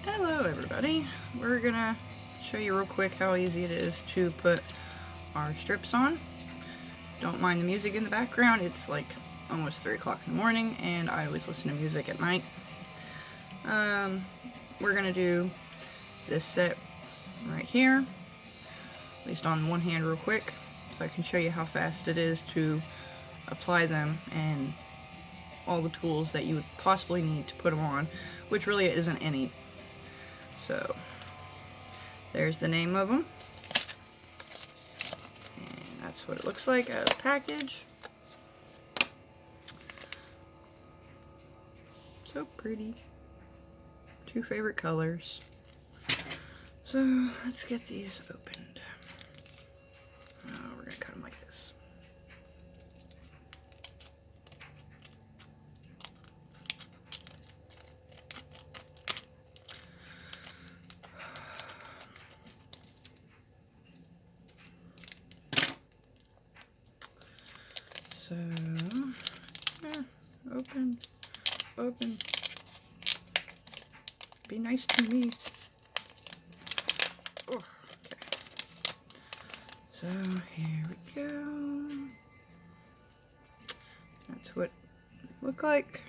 Hello everybody, we're gonna show you real quick how easy it is to put our strips on. Don't mind the music in the background, it's like almost 3 o'clock in the morning and I always listen to music at night. We're gonna do this set right here, at least on one hand real quick, so I can show you how fast it is to apply them and all the tools that you would possibly need to put them on, which really isn't any. So there's the name of them, and that's what it looks like out of the package. So pretty. 2 favorite colors. So let's get these opened. We're gonna cut them like this. So, open, open. Be nice to me. Oh, okay. So here we go. That's what they look like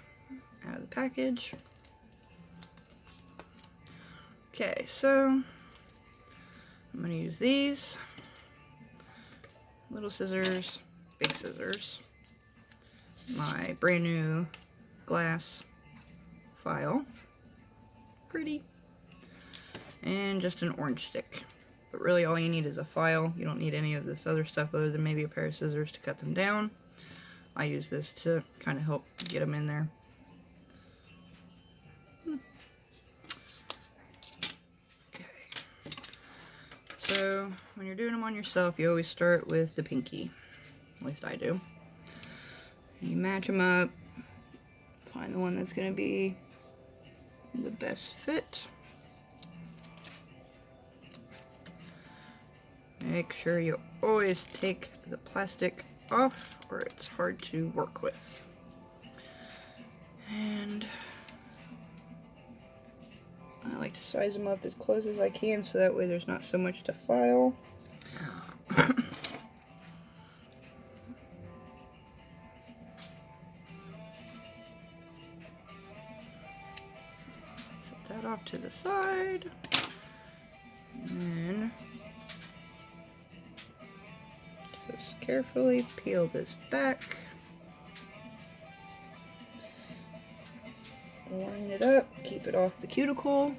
out of the package. Okay, so I'm going to use these little scissors, big scissors, my brand new glass file, pretty, and just an orange stick. But really all you need is a file. You don't need any of this other stuff other than maybe a pair of scissors to cut them down. I use this to kind of help get them in there. So when you're doing them on yourself, you always start with the pinky. At least I do. You match them up, find the one that's going to be the best fit. Make sure you always take the plastic off or it's hard to work with. And I like to size them up as close as I can so that way there's not so much to file. Set that off to the side. And then just carefully peel this back. Line it up, keep it off the cuticle.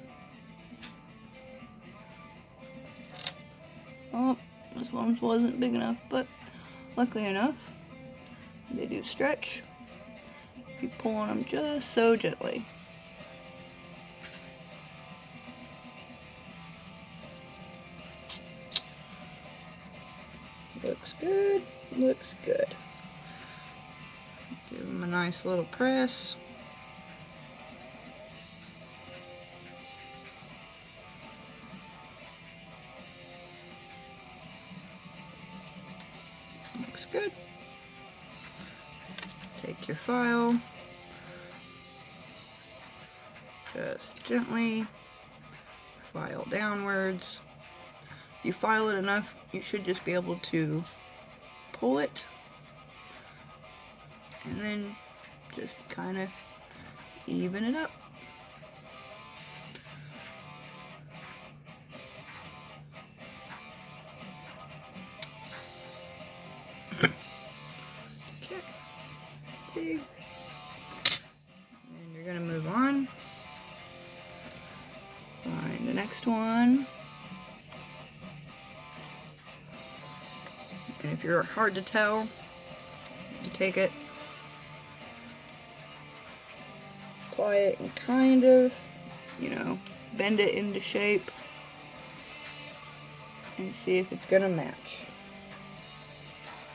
Oh, this one wasn't big enough, but luckily enough, they do stretch. You pull on them just so gently. Looks good, looks good. Give them a nice little press. Looks good. Take your file, just gently file downwards. If you file it enough, you should just be able to pull it and then just kind of even it up. Okay. And you're gonna move on. Find the next one. And if you're hard to tell, you take it, apply it, and kind of, bend it into shape and see if it's gonna match.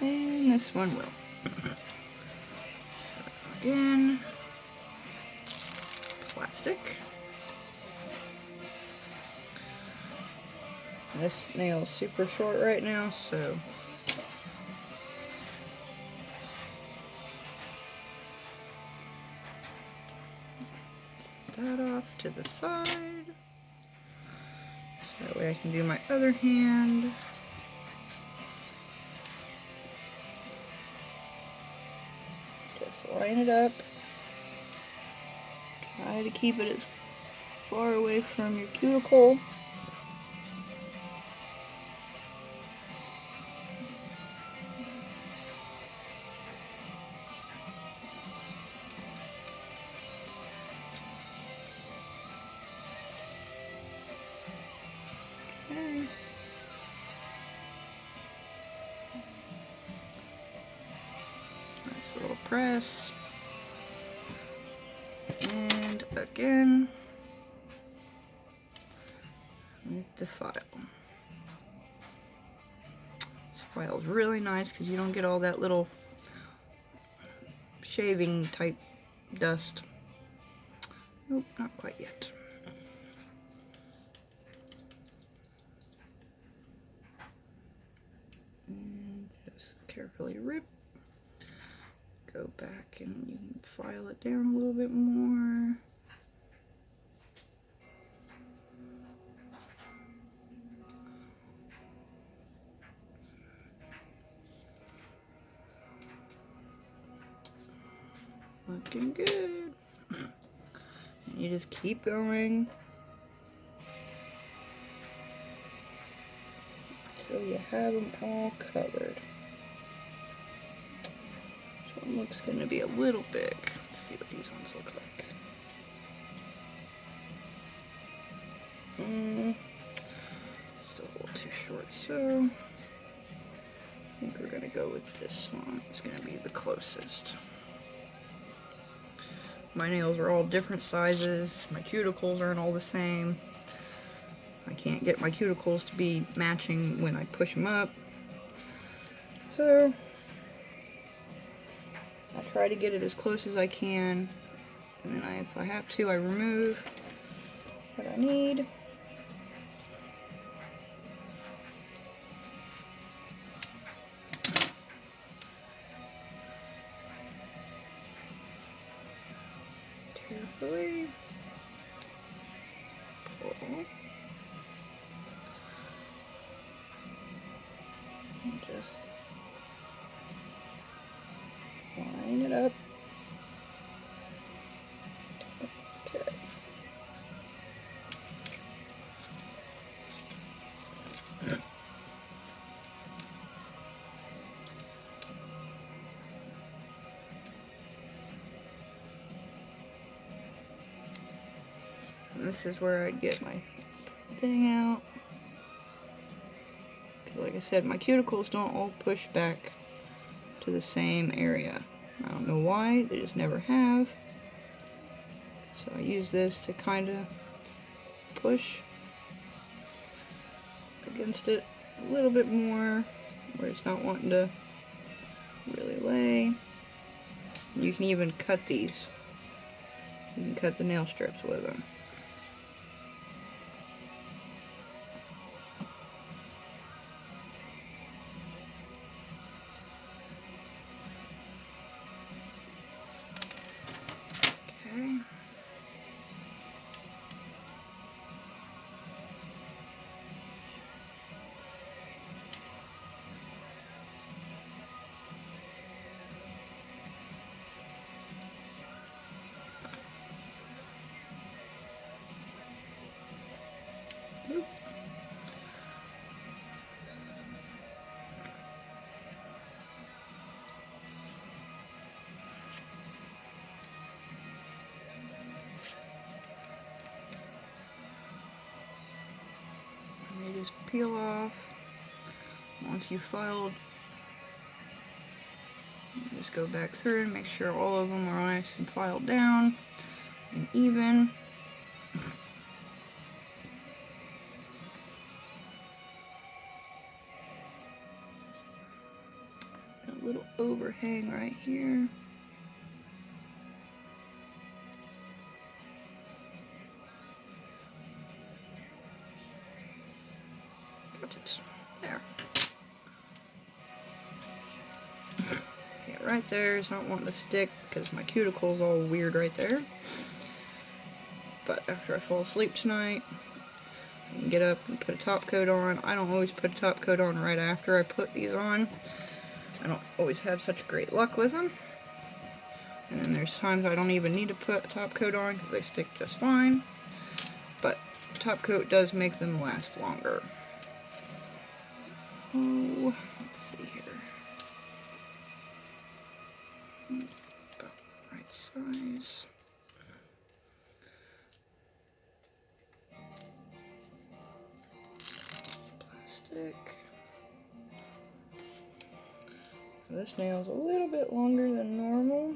And this one will. Again, plastic. This nail's super short right now, so that off to the side. So that way I can do my other hand. Just line it up. Try to keep it as far away from your cuticle. Okay. Nice little press. And again with the file. This file is really nice because you don't get all that little shaving type dust. Nope, not quite yet. And just carefully rip. Go back and you can file it down a little bit more. Looking good. And you just keep going until you have them all covered. This one looks going to be a little big. Let's see what these ones look like. Still a little too short, so I think we're going to go with this one. It's going to be the closest. My nails are all different sizes. My cuticles aren't all the same. I can't get my cuticles to be matching when I push them up. So I try to get it as close as I can. And then if I have to, I remove what I need. Carefully pull. And just line it up. Okay. And this is where I'd get my thing out. Like I said, my cuticles don't all push back to the same area. I don't know why, they just never have. So I use this to kind of push against it a little bit more, where it's not wanting to really lay. And you can even cut these. You can cut the nail strips with them. Okay. Oop. And you just peel off. Once you've filed, you just go back through and make sure all of them are nice and filed down and even. A little overhang right here. Got it. There. Yeah, right there is not wanting to stick because my cuticle's all weird right there. But after I fall asleep tonight, You can get up and put a top coat on. I don't always put a top coat on right after I put these on. I don't always have such great luck with them. And then there's times I don't even need to put a top coat on because they stick just fine. But top coat does make them last longer. Oh, let's see here. About the right size. Plastic. This nail's a little bit longer than normal.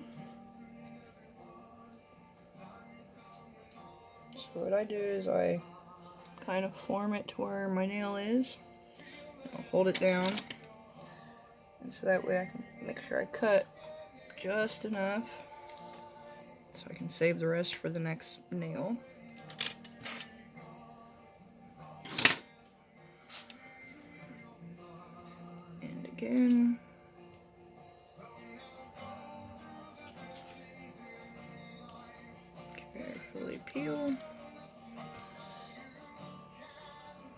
So what I do is I kind of form it to where my nail is. I'll hold it down. And so that way I can make sure I cut just enough so I can save the rest for the next nail. And again. Carefully peel.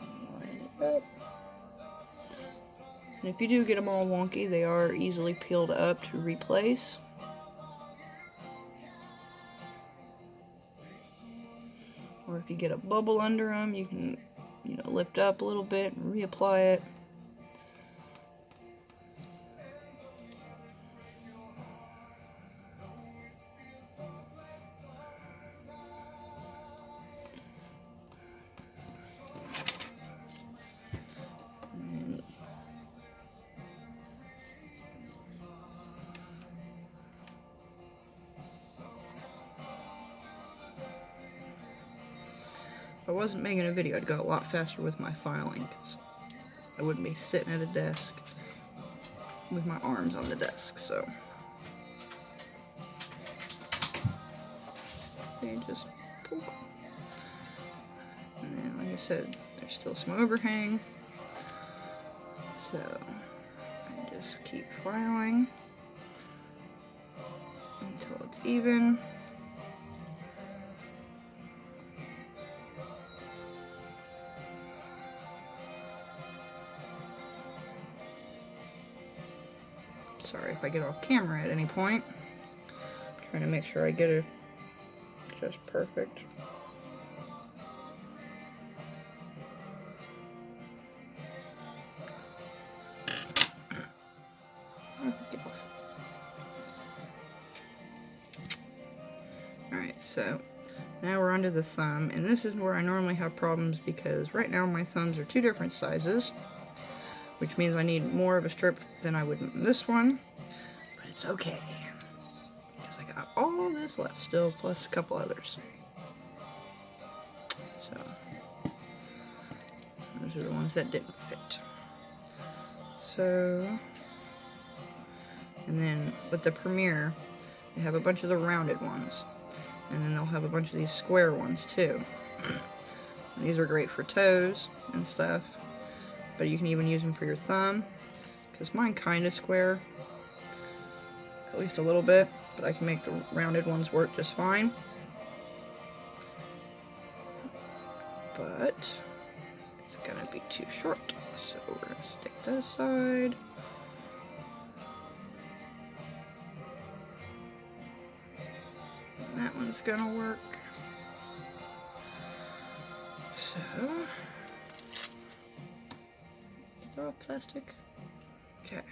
Line it up. And if you do get them all wonky, they are easily peeled up to replace. Or if you get a bubble under them, you can, lift up a little bit and reapply it. If I wasn't making a video, I'd go a lot faster with my filing because I wouldn't be sitting at a desk with my arms on the desk, so. They just poke. And then, like I said, there's still some overhang. So, I just keep filing until it's even. Sorry if I get off camera at any point. I'm trying to make sure I get it just perfect. Alright, so now we're onto the thumb, and this is where I normally have problems because right now my thumbs are two different sizes, which means I need more of a strip than I would in this one, but it's okay, because I got all this left still, plus a couple others. So, those are the ones that didn't fit. So, and then with the Premier, they have a bunch of the rounded ones, and then they'll have a bunch of these square ones too. And these are great for toes and stuff, but you can even use them for your thumb, because mine kind of square, at least a little bit, but I can make the rounded ones work just fine. But it's gonna be too short, so we're gonna stick that aside. And that one's gonna work. So, is there all plastic? Okay.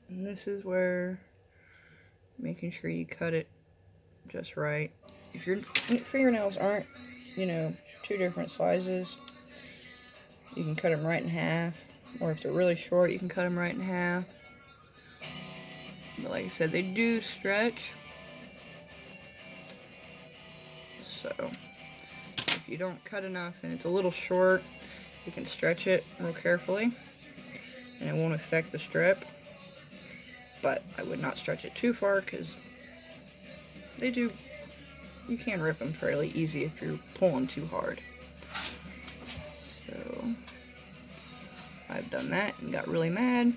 And this is where making sure you cut it just right. If your fingernails aren't, two different sizes, you can cut them right in half. Or if they're really short, you can cut them right in half. But like I said, they do stretch. So, if you don't cut enough and it's a little short, you can stretch it real carefully and it won't affect the strip. But I would not stretch it too far because you can rip them fairly easy if you're pulling too hard. So, I've done that and got really mad.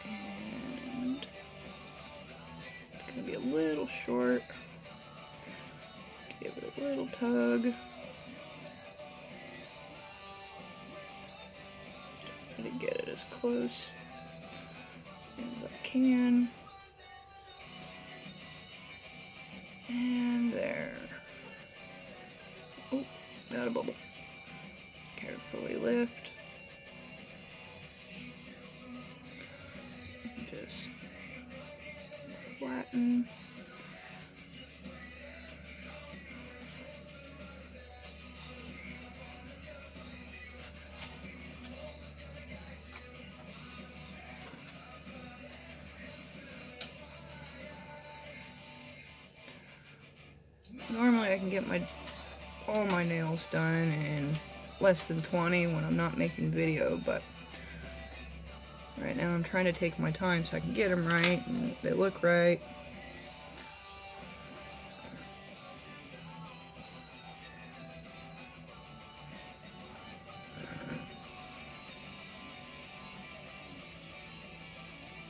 And little short. Give it a little tug. Try to get it as close as I can. And there. Oh, got a bubble. Carefully lift. Just flatten. Normally I can get all my nails done in less than 20 when I'm not making video, but right now I'm trying to take my time so I can get them right and they look right.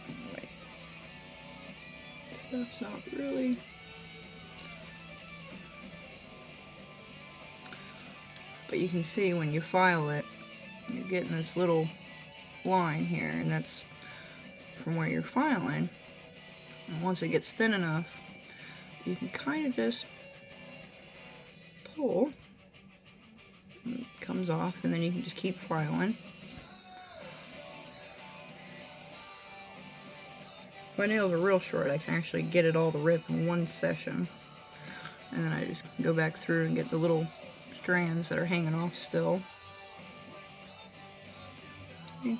Anyway, stuff's not really. But you can see when you file it, you're getting this little line here, and that's from where you're filing. And once it gets thin enough, you can kind of just pull, and it comes off, and then you can just keep filing. My nails are real short. I can actually get it all to rip in one session, and then I just go back through and get the little strands that are hanging off still. See?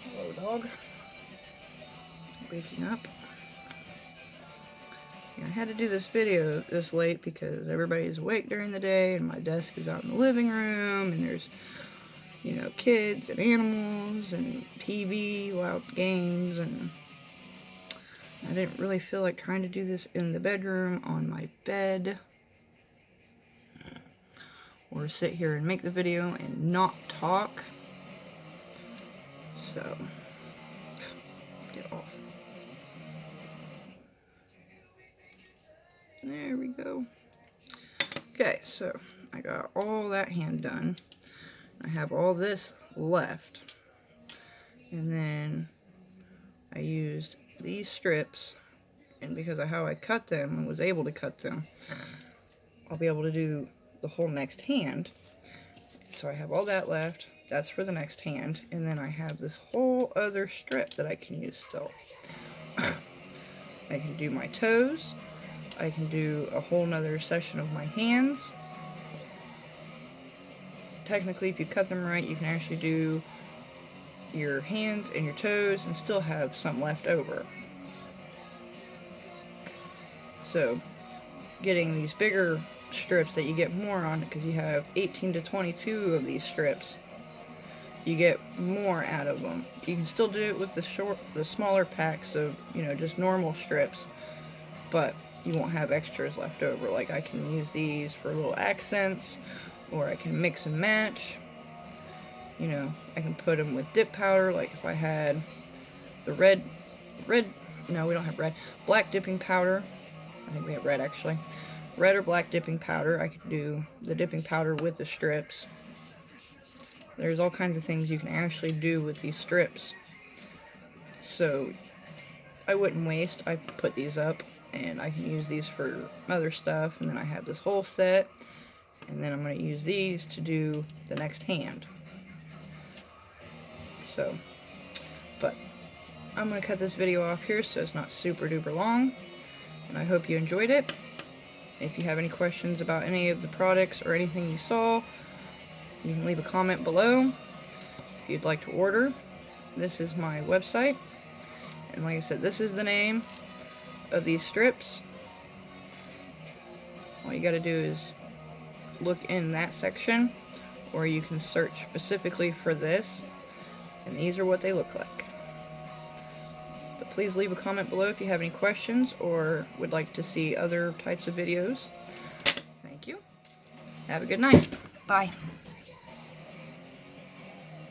Hello, dog. Waking up. Yeah, I had to do this video this late because everybody's awake during the day and my desk is out in the living room and there's, you know, kids and animals and TV, loud games, and I didn't really feel like trying to do this in the bedroom on my bed or sit here and make the video and not talk. So, get off. There we go. Okay, so I got all that hand done. I have all this left. And then I used these strips, and because of how I cut them and was able to cut them, I'll be able to do the whole next hand. So I have all that left. That's for the next hand. And then I have this whole other strip that I can use still. I can do my toes. I can do a whole nother session of my hands. Technically, if you cut them right, you can actually do your hands and your toes and still have some left over. So, getting these bigger strips that you get more on, because you have 18 to 22 of these strips, you get more out of them. You can still do it with the smaller packs of, you know, just normal strips, but you won't have extras left over. Like, I can use these for little accents, or I can mix and match. You know, I can put them with dip powder, like if I had the no, we don't have red, black dipping powder. I think we have red, actually. Red or black dipping powder. I could do the dipping powder with the strips. There's all kinds of things you can actually do with these strips. So, I wouldn't waste. I put these up, and I can use these for other stuff, and then I have this whole set, and then I'm going to use these to do the next hand. So, but I'm going to cut this video off here so it's not super duper long, and I hope you enjoyed it. If you have any questions about any of the products or anything you saw, you can leave a comment below. If you'd like to order, this is my website, and like I said, this is the name of these strips. All you got to do is look in that section, or you can search specifically for this, and these are what they look like. But please leave a comment below if you have any questions or would like to see other types of videos. Thank you. Have a good night. Bye.